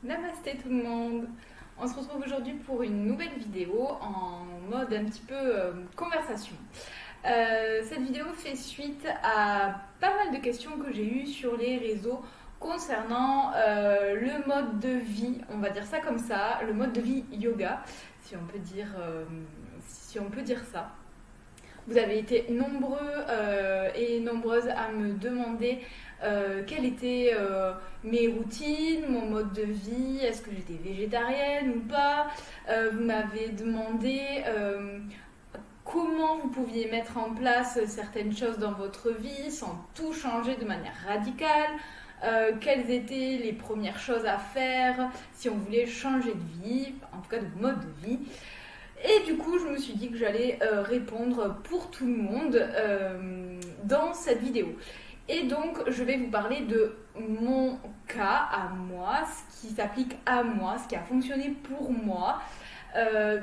Namasté tout le monde. On se retrouve aujourd'hui pour une nouvelle vidéo en mode un petit peu conversation. Cette vidéo fait suite à pas mal de questions que j'ai eues sur les réseaux concernant le mode de vie, on va dire ça comme ça, le mode de vie yoga, si on peut dire ça. Vous avez été nombreux et nombreuses à me demander quelles étaient mes routines, mon mode de vie, est-ce que j'étais végétarienne ou pas. Vous m'avez demandé comment vous pouviez mettre en place certaines choses dans votre vie sans tout changer de manière radicale. Quelles étaient les premières choses à faire si on voulait changer de vie, en tout cas de mode de vie. Et du coup, je me suis dit que j'allais répondre pour tout le monde dans cette vidéo. Et donc, je vais vous parler de mon cas à moi, ce qui s'applique à moi, ce qui a fonctionné pour moi.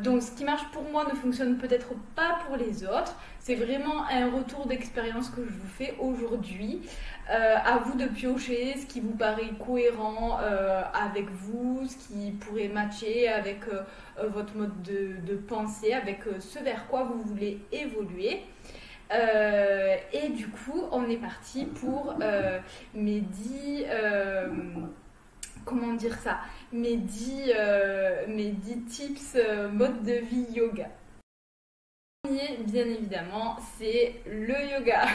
Donc, ce qui marche pour moi ne fonctionne peut-être pas pour les autres. C'est vraiment un retour d'expérience que je vous fais aujourd'hui. À vous de piocher ce qui vous paraît cohérent avec vous, ce qui pourrait matcher avec votre mode de pensée, avec ce vers quoi vous voulez évoluer. Et du coup, on est parti pour mes 10... comment dire ça, mes 10 tips mode de vie yoga. Le premier, bien évidemment, c'est le yoga.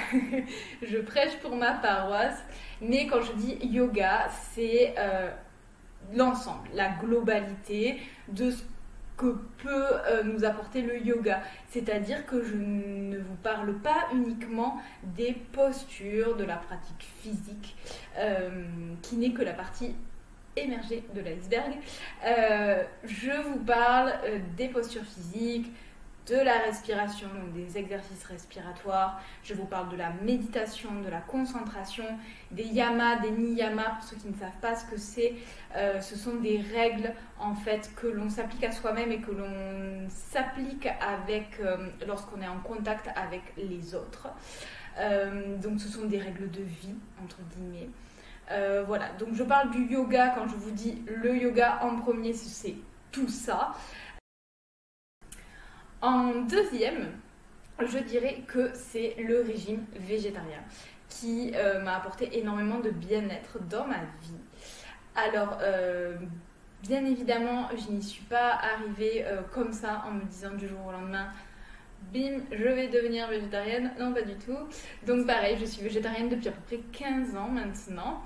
Je prêche pour ma paroisse, mais quand je dis yoga, c'est l'ensemble, la globalité de ce que peut nous apporter le yoga. C'est-à-dire que je ne vous parle pas uniquement des postures, de la pratique physique, qui n'est que la partie émergée de l'iceberg. Je vous parle des postures physiques, de la respiration, donc des exercices respiratoires. Je vous parle de la méditation, de la concentration, des yamas, des niyamas. Pour ceux qui ne savent pas ce que c'est, ce sont des règles en fait que l'on s'applique à soi-même et que l'on s'applique avec lorsqu'on est en contact avec les autres. Donc ce sont des règles de vie entre guillemets. Voilà, donc je parle du yoga. Quand je vous dis le yoga en premier, c'est tout ça. En deuxième, je dirais que c'est le régime végétarien qui m'a apporté énormément de bien-être dans ma vie. Alors, bien évidemment, je n'y suis pas arrivée comme ça en me disant du jour au lendemain bim, je vais devenir végétarienne. Non, pas du tout. Donc pareil, je suis végétarienne depuis à peu près 15 ans maintenant.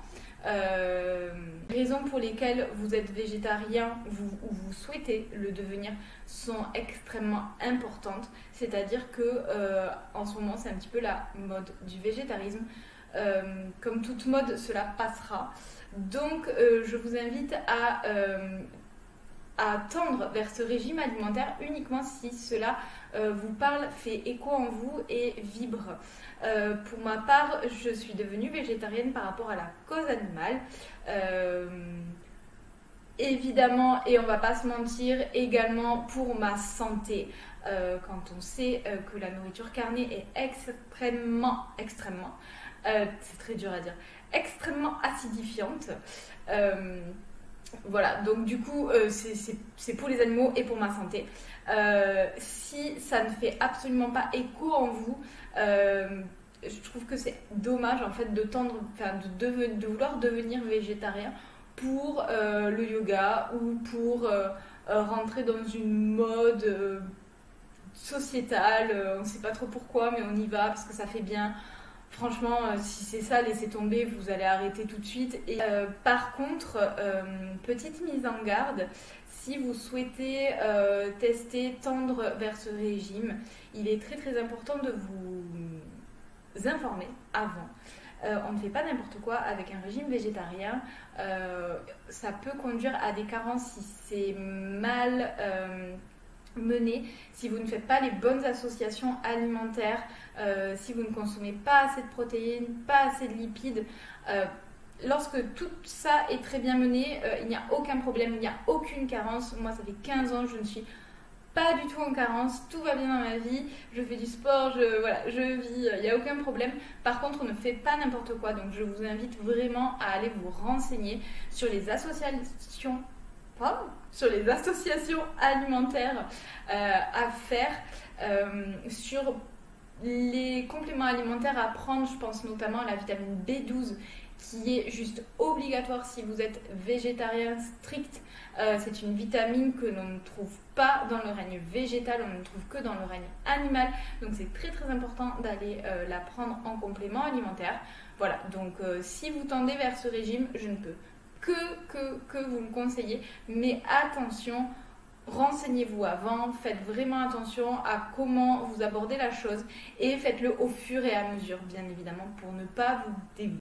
Raisons pour lesquelles vous êtes végétarien ou vous souhaitez le devenir sont extrêmement importantes. C'est-à-dire que en ce moment, c'est un petit peu la mode du végétarisme. Comme toute mode, cela passera. Donc, je vous invite à tendre vers ce régime alimentaire uniquement si cela vous parle, fait écho en vous et vibre. Pour ma part, je suis devenue végétarienne par rapport à la cause animale. Évidemment, et on va pas se mentir, également pour ma santé. Quand on sait que la nourriture carnée est extrêmement, c'est très dur à dire, extrêmement acidifiante. Voilà, donc du coup, c'est pour les animaux et pour ma santé. Si ça ne fait absolument pas écho en vous, je trouve que c'est dommage en fait de vouloir devenir végétarien pour le yoga ou pour rentrer dans une mode sociétale. On ne sait pas trop pourquoi, mais on y va parce que ça fait bien. Franchement, si c'est ça, laissez tomber, vous allez arrêter tout de suite. Et par contre, petite mise en garde, si vous souhaitez tendre vers ce régime, il est très très important de vous informer avant. On ne fait pas n'importe quoi avec un régime végétarien. Ça peut conduire à des carences si c'est mal mené, si vous ne faites pas les bonnes associations alimentaires, si vous ne consommez pas assez de protéines, pas assez de lipides. Lorsque tout ça est très bien mené, il n'y a aucun problème, il n'y a aucune carence. Moi, ça fait 15 ans, je ne suis pas du tout en carence, tout va bien dans ma vie, je fais du sport, je vis, il n'y a aucun problème. Par contre, on ne fait pas n'importe quoi, donc je vous invite vraiment à aller vous renseigner sur les associations, alimentaires à faire, sur les compléments alimentaires à prendre. Je pense notamment à la vitamine B12 qui est juste obligatoire si vous êtes végétarien strict. C'est une vitamine que l'on ne trouve pas dans le règne végétal, on ne trouve que dans le règne animal. Donc c'est très très important d'aller la prendre en complément alimentaire. Voilà, donc si vous tendez vers ce régime, je ne peux que vous le conseiller. Mais attention, renseignez-vous avant, faites vraiment attention à comment vous abordez la chose et faites-le au fur et à mesure, bien évidemment, pour ne pas vous dégoûter.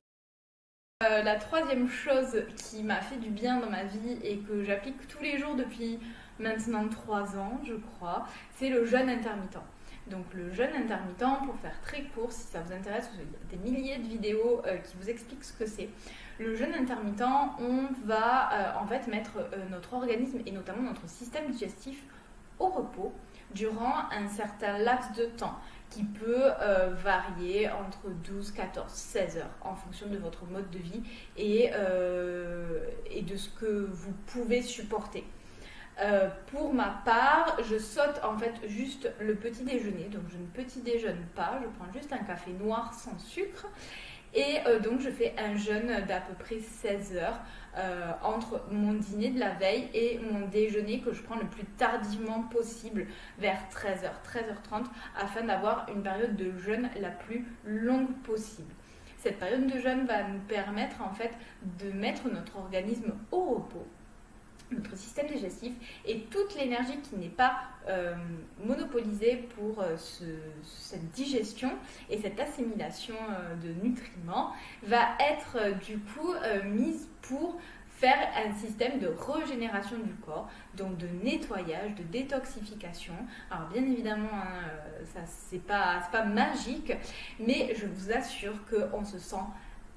La troisième chose qui m'a fait du bien dans ma vie et que j'applique tous les jours depuis maintenant 3 ans, je crois, c'est le jeûne intermittent. Donc le jeûne intermittent, pour faire très court, si ça vous intéresse, il y a des milliers de vidéos qui vous expliquent ce que c'est. Le jeûne intermittent, on va en fait mettre notre organisme et notamment notre système digestif au repos durant un certain laps de temps qui peut varier entre 12, 14, 16 heures en fonction de votre mode de vie et de ce que vous pouvez supporter. Pour ma part, je saute en fait juste le petit déjeuner, donc je ne petit déjeune pas, je prends juste un café noir sans sucre et donc je fais un jeûne d'à peu près 16 heures entre mon dîner de la veille et mon déjeuner que je prends le plus tardivement possible vers 13h, 13h30 afin d'avoir une période de jeûne la plus longue possible. Cette période de jeûne va nous permettre en fait de mettre notre organisme au repos, notre système digestif, et toute l'énergie qui n'est pas monopolisée pour cette digestion et cette assimilation de nutriments va être du coup mise pour faire un système de régénération du corps, donc de nettoyage, de détoxification. Alors bien évidemment, ça c'est pas magique, mais je vous assure qu'on se sent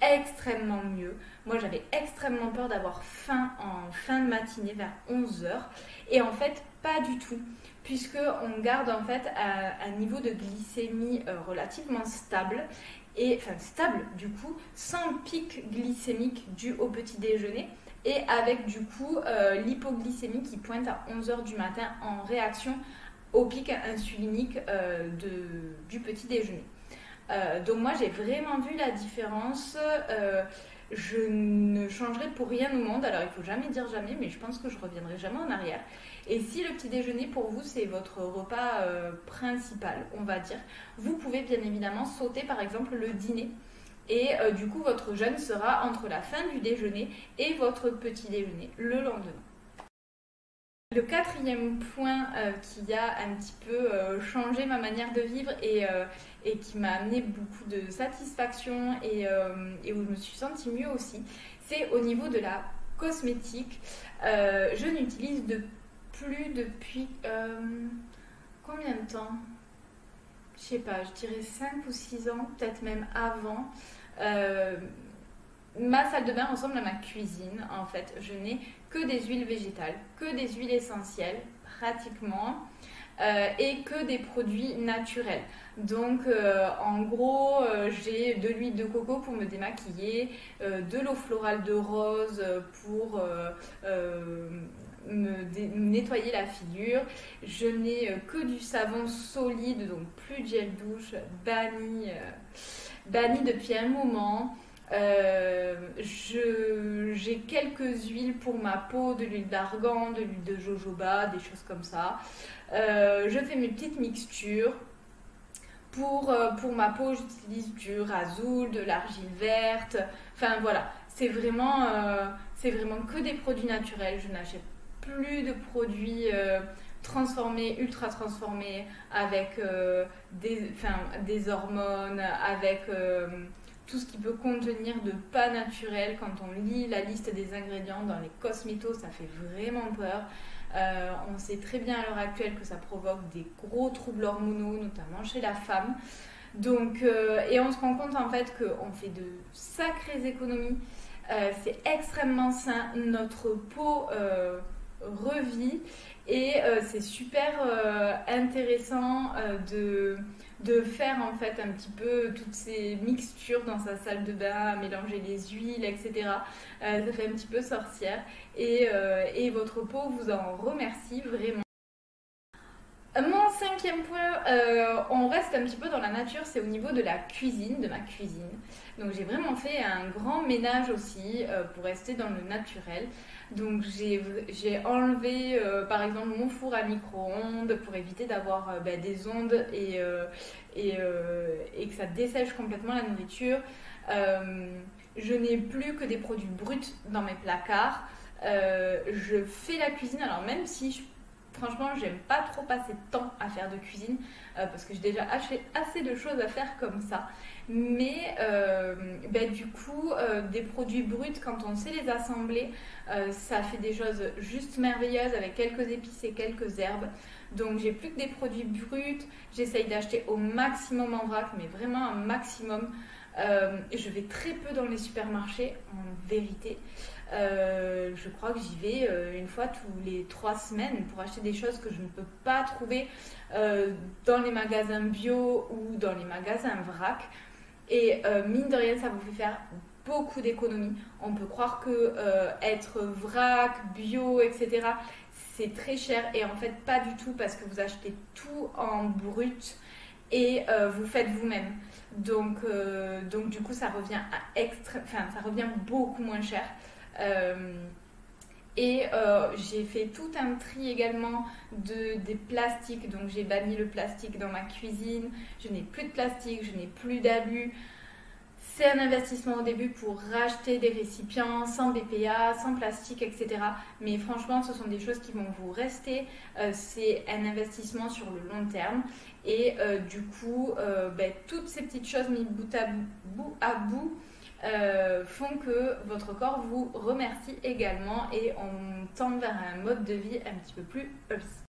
extrêmement mieux. Moi j'avais extrêmement peur d'avoir faim en fin de matinée vers 11h et en fait pas du tout, puisque on garde en fait un niveau de glycémie relativement stable et enfin stable du coup, sans pic glycémique dû au petit déjeuner et avec du coup l'hypoglycémie qui pointe à 11h du matin en réaction au pic insulinique du petit déjeuner. Donc moi j'ai vraiment vu la différence, je ne changerai pour rien au monde, alors il faut jamais dire jamais, mais je pense que je reviendrai jamais en arrière. Et si le petit déjeuner pour vous c'est votre repas principal, on va dire, vous pouvez bien évidemment sauter par exemple le dîner et du coup votre jeûne sera entre la fin du déjeuner et votre petit déjeuner le lendemain. Le quatrième point qui a un petit peu changé ma manière de vivre et qui m'a amené beaucoup de satisfaction et où je me suis sentie mieux aussi, c'est au niveau de la cosmétique. Je n'utilise plus depuis combien de temps? Je sais pas, je dirais 5 ou 6 ans, peut-être même avant. Ma salle de bain ressemble à ma cuisine en fait. Je n'ai que des huiles végétales, que des huiles essentielles pratiquement et que des produits naturels. Donc en gros j'ai de l'huile de coco pour me démaquiller, de l'eau florale de rose pour me nettoyer la figure. Je n'ai que du savon solide, donc plus de gel douche, banni depuis un moment. J'ai quelques huiles pour ma peau, de l'huile d'argan, de l'huile de jojoba, des choses comme ça. Je fais mes petites mixtures. Pour ma peau, j'utilise du rasoul, de l'argile verte. Enfin voilà, c'est vraiment que des produits naturels. Je n'achète plus de produits transformés, ultra transformés, avec des hormones, avec tout ce qui peut contenir de pas naturel. Quand on lit la liste des ingrédients dans les cosmétos, ça fait vraiment peur. On sait très bien à l'heure actuelle que ça provoque des gros troubles hormonaux, notamment chez la femme. Donc, et on se rend compte en fait qu'on fait de sacrées économies. C'est extrêmement sain. Notre peau revit et c'est super intéressant de faire en fait un petit peu toutes ces mixtures dans sa salle de bain, mélanger les huiles, etc. Ça fait un petit peu sorcière et votre peau vous en remercie vraiment. Mon cinquième point, on reste un petit peu dans la nature, c'est au niveau de la cuisine, de ma cuisine. Donc j'ai vraiment fait un grand ménage aussi pour rester dans le naturel. Donc j'ai enlevé par exemple mon four à micro-ondes pour éviter d'avoir des ondes et que ça dessèche complètement la nourriture. Je n'ai plus que des produits bruts dans mes placards. Je fais la cuisine, alors même si franchement, j'aime pas trop passer de temps à faire de cuisine parce que j'ai déjà assez de choses à faire comme ça. Mais du coup, des produits bruts, quand on sait les assembler, ça fait des choses juste merveilleuses avec quelques épices et quelques herbes. Donc j'ai plus que des produits bruts. J'essaye d'acheter au maximum en vrac, mais vraiment un maximum. Je vais très peu dans les supermarchés, en vérité. Je crois que j'y vais une fois tous les 3 semaines pour acheter des choses que je ne peux pas trouver dans les magasins bio ou dans les magasins vrac. Et mine de rien, ça vous fait faire beaucoup d'économies. On peut croire que être vrac, bio, etc., c'est très cher. Et en fait, pas du tout parce que vous achetez tout en brut et vous faites vous-même. Donc du coup, ça revient ça revient beaucoup moins cher. J'ai fait tout un tri également des plastiques, donc j'ai banni le plastique dans ma cuisine, je n'ai plus de plastique, je n'ai plus d'alu. C'est un investissement au début pour racheter des récipients sans BPA, sans plastique, etc. Mais franchement, ce sont des choses qui vont vous rester. C'est un investissement sur le long terme. Et du coup, toutes ces petites choses mises bout à bout font que votre corps vous remercie également et on tend vers un mode de vie un petit peu plus healthy.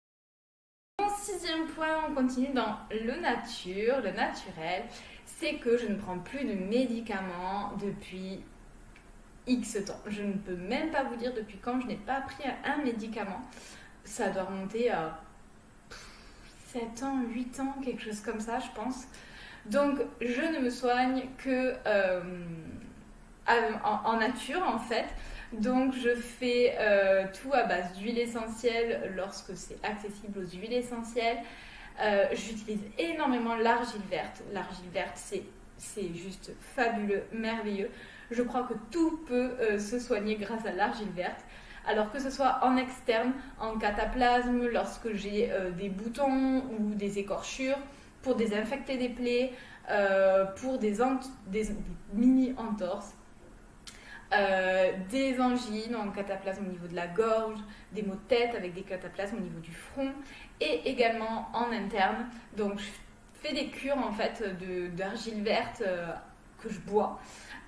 Mon sixième point, on continue dans le naturel, c'est que je ne prends plus de médicaments depuis X temps. Je ne peux même pas vous dire depuis quand je n'ai pas pris un médicament. Ça doit remonter à 7 ans, 8 ans, quelque chose comme ça, je pense. Donc, je ne me soigne que en nature, en fait. Donc, je fais tout à base d'huile essentielle lorsque c'est accessible aux huiles essentielles. J'utilise énormément l'argile verte. L'argile verte, c'est juste fabuleux, merveilleux. Je crois que tout peut se soigner grâce à l'argile verte. Alors que ce soit en externe, en cataplasme, lorsque j'ai des boutons ou des écorchures, pour désinfecter des plaies, pour des mini-entorses, des angines en cataplasme au niveau de la gorge, des maux de tête avec des cataplasmes au niveau du front et également en interne. Donc je fais des cures en fait d'argile verte que je bois.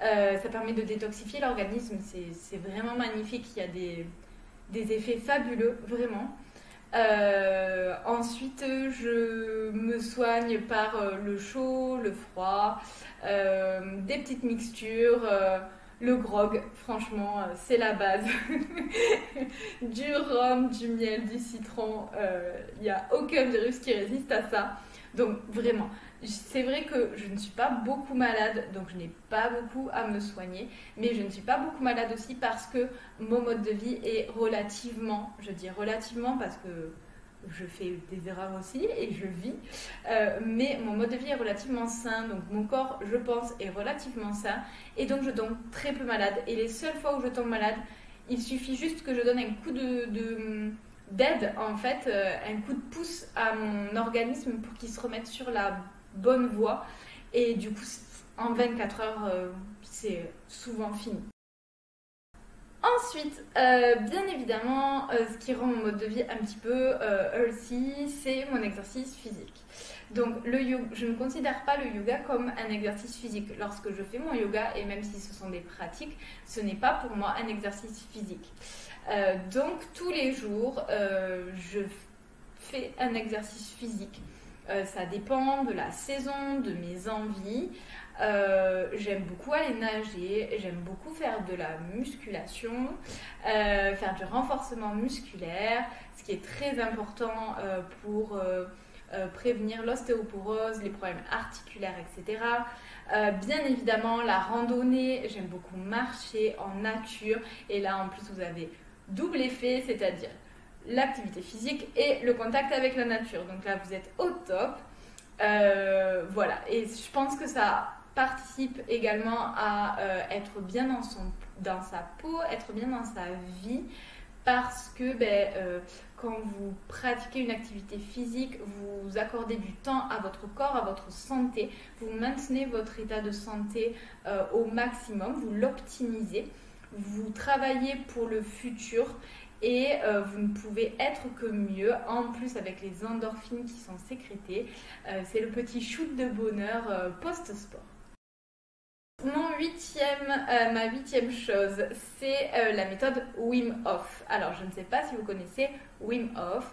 Ça permet de détoxifier l'organisme, c'est vraiment magnifique, il y a des effets fabuleux, vraiment. Ensuite, je me soigne par le chaud, le froid, des petites mixtures, le grog, franchement, c'est la base. Du rhum, du miel, du citron, il n'y a aucun virus qui résiste à ça. Donc vraiment, c'est vrai que je ne suis pas beaucoup malade, donc je n'ai pas beaucoup à me soigner, mais je ne suis pas beaucoup malade aussi parce que mon mode de vie est relativement, je dis relativement parce que je fais des erreurs aussi et je vis, mais mon mode de vie est relativement sain, donc mon corps, je pense, est relativement sain et donc je tombe très peu malade. Et les seules fois où je tombe malade, il suffit juste que je donne un coup d'aide, en fait, un coup de pouce à mon organisme pour qu'il se remette sur la bonne voie et du coup, en 24 heures, c'est souvent fini. Ensuite, bien évidemment, ce qui rend mon mode de vie un petit peu healthy, c'est mon exercice physique. Donc, je ne considère pas le yoga comme un exercice physique. Lorsque je fais mon yoga, et même si ce sont des pratiques, ce n'est pas pour moi un exercice physique. Donc, tous les jours, je fais un exercice physique. Ça dépend de la saison, de mes envies. J'aime beaucoup aller nager, j'aime beaucoup faire de la musculation, faire du renforcement musculaire, ce qui est très important pour prévenir l'ostéoporose, les problèmes articulaires, etc. Bien évidemment, la randonnée, j'aime beaucoup marcher en nature. Et là, en plus, vous avez double effet, c'est-à-dire l'activité physique et le contact avec la nature. Donc là, vous êtes au top. Voilà. Et je pense que ça participe également à être bien dans sa peau, être bien dans sa vie. Parce que quand vous pratiquez une activité physique, vous accordez du temps à votre corps, à votre santé, vous maintenez votre état de santé au maximum, vous l'optimisez, vous travaillez pour le futur et vous ne pouvez être que mieux. En plus, avec les endorphines qui sont sécrétées, c'est le petit shoot de bonheur post-sport. Ma huitième chose, c'est la méthode Wim Hof. Alors, je ne sais pas si vous connaissez Wim Hof.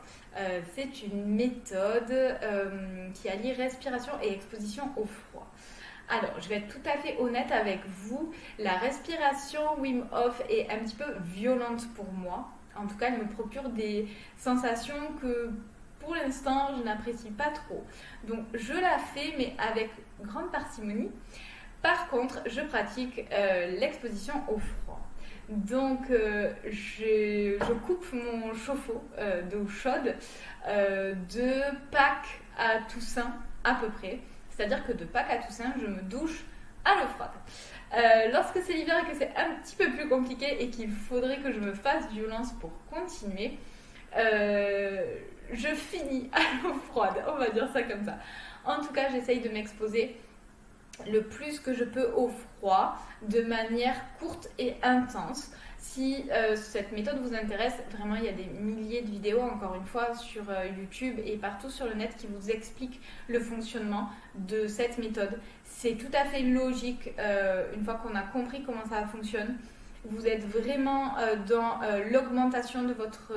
C'est une méthode qui allie respiration et exposition au froid. Alors, je vais être tout à fait honnête avec vous. La respiration Wim Hof est un petit peu violente pour moi. En tout cas, elle me procure des sensations que pour l'instant, je n'apprécie pas trop. Donc, je la fais, mais avec grande parcimonie. Par contre, je pratique l'exposition au froid. Donc, je coupe mon chauffe-eau d'eau chaude de Pâques à Toussaint à peu près. C'est-à-dire que de Pâques à Toussaint, je me douche à l'eau froide. Lorsque c'est l'hiver et que c'est un petit peu plus compliqué et qu'il faudrait que je me fasse violence pour continuer, je finis à l'eau froide, on va dire ça comme ça. En tout cas, j'essaye de m'exposer le plus que je peux au froid, de manière courte et intense. Si cette méthode vous intéresse, vraiment il y a des milliers de vidéos encore une fois sur YouTube et partout sur le net qui vous expliquent le fonctionnement de cette méthode. C'est tout à fait logique une fois qu'on a compris comment ça fonctionne. Vous êtes vraiment dans l'augmentation de votre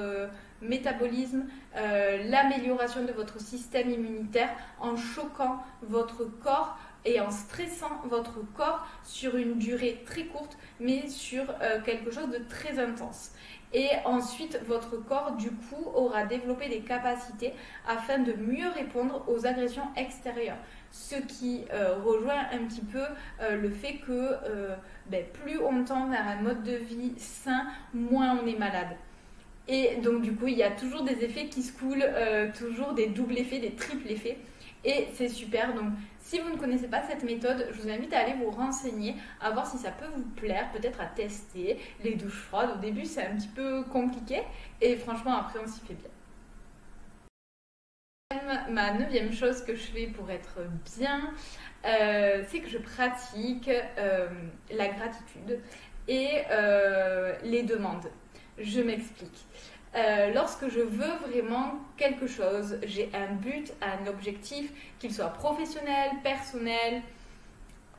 métabolisme, l'amélioration de votre système immunitaire en choquant votre corps et en stressant votre corps sur une durée très courte, mais sur quelque chose de très intense. Et ensuite, votre corps, du coup, aura développé des capacités afin de mieux répondre aux agressions extérieures. Ce qui rejoint un petit peu le fait que plus on tend vers un mode de vie sain, moins on est malade. Et donc, du coup, il y a toujours des effets qui se coulent, toujours des doubles effets, des triples effets. Et c'est super. Donc, si vous ne connaissez pas cette méthode, je vous invite à aller vous renseigner, à voir si ça peut vous plaire, peut-être à tester les douches froides. Au début, c'est un petit peu compliqué et franchement, après, on s'y fait bien. Ma neuvième chose que je fais pour être bien, c'est que je pratique la gratitude et les demandes. Je m'explique. Lorsque je veux vraiment quelque chose, j'ai un but, un objectif, qu'il soit professionnel, personnel,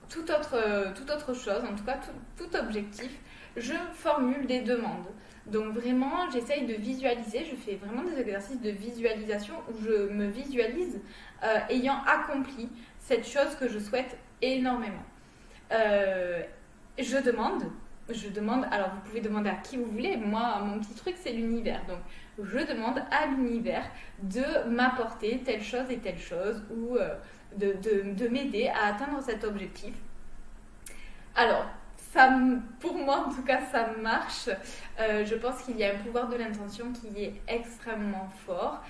toute autre chose, en tout cas tout objectif, je formule des demandes. Donc vraiment, j'essaye de visualiser, je fais vraiment des exercices de visualisation où je me visualise ayant accompli cette chose que je souhaite énormément. Je demande, alors vous pouvez demander à qui vous voulez, moi mon petit truc c'est l'univers, donc je demande à l'univers de m'apporter telle chose et telle chose ou de m'aider à atteindre cet objectif. Alors, pour moi en tout cas ça marche, je pense qu'il y a un pouvoir de l'intention qui est extrêmement fort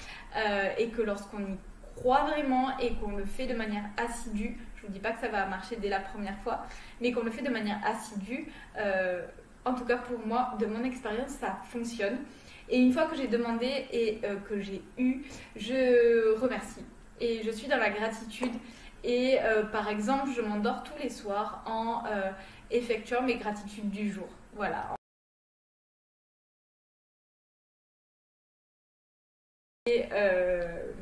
et que lorsqu'on y croit vraiment et qu'on le fait de manière assidue, je ne vous dis pas que ça va marcher dès la première fois, mais qu'on le fait de manière assidue, en tout cas pour moi, de mon expérience, ça fonctionne. Et une fois que j'ai demandé et que j'ai eu, je remercie. Et je suis dans la gratitude. Et par exemple, je m'endors tous les soirs en effectuant mes gratitudes du jour. Voilà. Et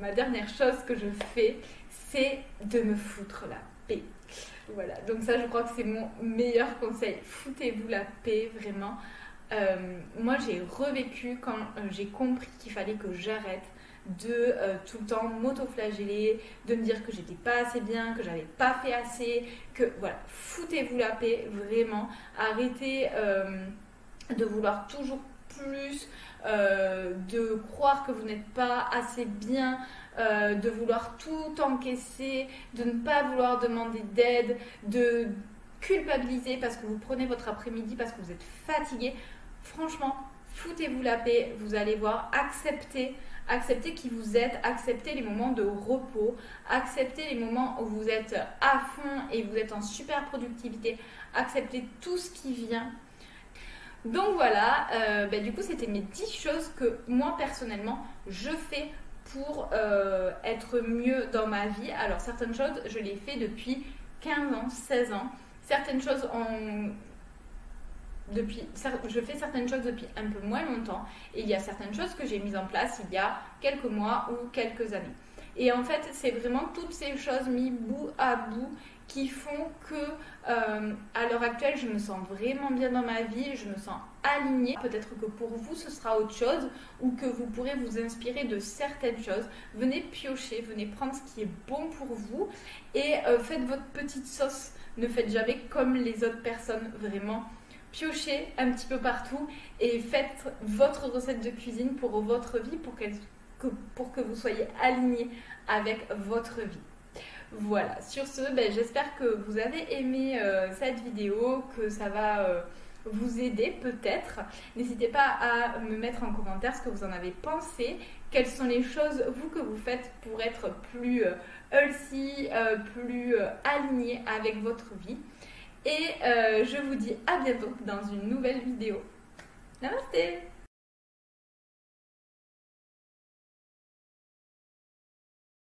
ma dernière chose que je fais, c'est de me foutre la paix. Voilà, donc ça je crois que c'est mon meilleur conseil. Foutez-vous la paix, vraiment. Moi j'ai revécu quand j'ai compris qu'il fallait que j'arrête de tout le temps m'auto-flageller, de me dire que j'étais pas assez bien, que j'avais pas fait assez, que voilà, foutez-vous la paix, vraiment. Arrêtez de vouloir toujours plus, de croire que vous n'êtes pas assez bien, de vouloir tout encaisser, de ne pas vouloir demander d'aide, de culpabiliser parce que vous prenez votre après-midi parce que vous êtes fatigué. Franchement, foutez-vous la paix, vous allez voir, acceptez qui vous êtes, acceptez les moments de repos, acceptez les moments où vous êtes à fond et vous êtes en super productivité, acceptez tout ce qui vient. Donc voilà, du coup c'était mes 10 choses que moi personnellement je fais pour être mieux dans ma vie. Alors certaines choses je les fais depuis 15 ans, 16 ans. Certaines choses je fais certaines choses depuis un peu moins longtemps et il y a certaines choses que j'ai mises en place il y a quelques mois ou quelques années. Et en fait, c'est vraiment toutes ces choses mises bout à bout qui font que à l'heure actuelle, je me sens vraiment bien dans ma vie, je me sens alignée. Peut-être que pour vous, ce sera autre chose ou que vous pourrez vous inspirer de certaines choses. Venez piocher, venez prendre ce qui est bon pour vous et faites votre petite sauce. Ne faites jamais comme les autres personnes, vraiment. Piochez un petit peu partout et faites votre recette de cuisine pour votre vie, pour que vous soyez aligné avec votre vie. Voilà, sur ce, j'espère que vous avez aimé cette vidéo, que ça va vous aider peut-être. N'hésitez pas à me mettre en commentaire ce que vous en avez pensé, quelles sont les choses vous que vous faites pour être plus healthy, plus aligné avec votre vie. Et je vous dis à bientôt dans une nouvelle vidéo. Namasté!